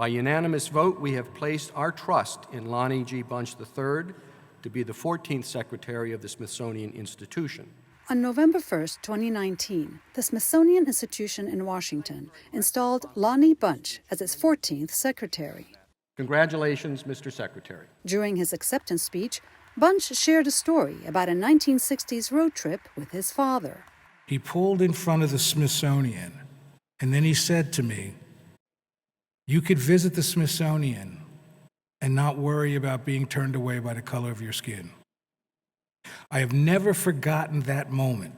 By unanimous vote, we have placed our trust in Lonnie G. Bunch III to be the 14th Secretary of the Smithsonian Institution. On November 1, 2019, the Smithsonian Institution in Washington installed Lonnie Bunch as its 14th secretary. Congratulations, Mr. Secretary. During his acceptance speech, Bunch shared a story about a 1960s road trip with his father. He pulled in front of the Smithsonian, and then he said to me, "You could visit the Smithsonian and not worry about being turned away by the color of your skin." I have never forgotten that moment.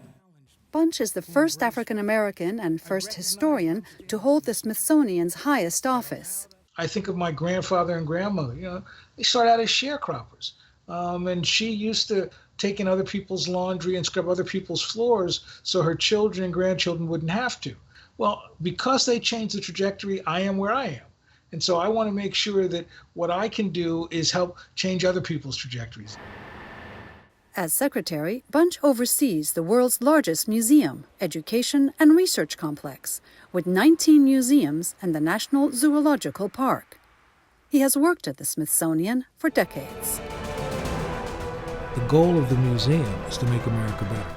Bunch is the first African American and first historian to hold the Smithsonian's highest office. I think of my grandfather and grandmother. They started out as sharecroppers. And she used to take in other people's laundry and scrub other people's floors so her children and grandchildren wouldn't have to. Well, because they changed the trajectory, I am where I am. And so I want to make sure that what I can do is help change other people's trajectories. As secretary, Bunch oversees the world's largest museum, education, and research complex, with 19 museums and the National Zoological Park. He has worked at the Smithsonian for decades. The goal of the museum is to make America better.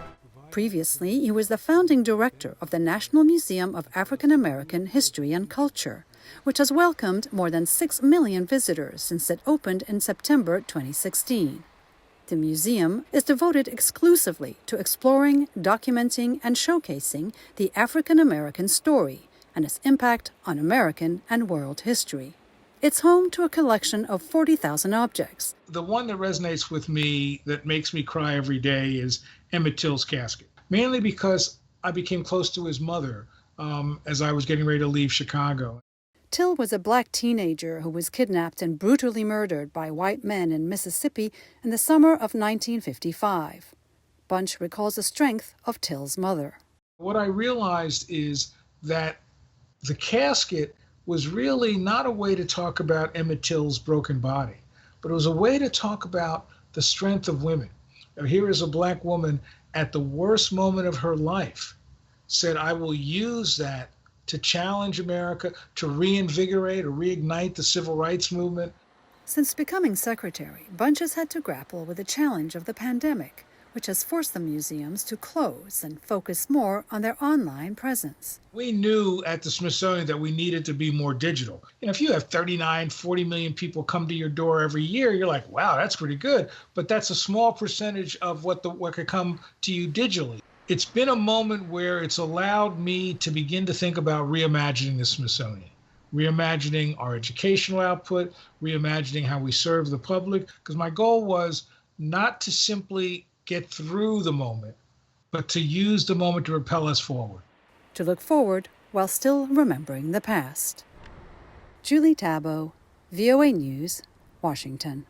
Previously, he was the founding director of the National Museum of African American History and Culture, which has welcomed more than 6 million visitors since it opened in September 2016. The museum is devoted exclusively to exploring, documenting, and showcasing the African American story and its impact on American and world history. It's home to a collection of 40,000 objects. The one that resonates with me, that makes me cry every day, is Emmett Till's casket, mainly because I became close to his mother as I was getting ready to leave Chicago. Till was a black teenager who was kidnapped and brutally murdered by white men in Mississippi in the summer of 1955. Bunch recalls the strength of Till's mother. What I realized is that the casket was really not a way to talk about Emmett Till's broken body, but it was a way to talk about the strength of women. Now, here is a black woman at the worst moment of her life, said, "I will use that to challenge America, to reinvigorate or reignite the civil rights movement." Since becoming secretary, Bunch has had to grapple with the challenge of the pandemic, which has forced the museums to close and focus more on their online presence. We knew at the Smithsonian that we needed to be more digital. If you have 39, 40 million people come to your door every year, you're like, wow, that's pretty good. But that's a small percentage of what could come to you digitally. It's been a moment where it's allowed me to begin to think about reimagining the Smithsonian, reimagining our educational output, reimagining how we serve the public, because my goal was not to simply get through the moment, but to use the moment to propel us forward. To look forward while still remembering the past. Julie Tabo, VOA News, Washington.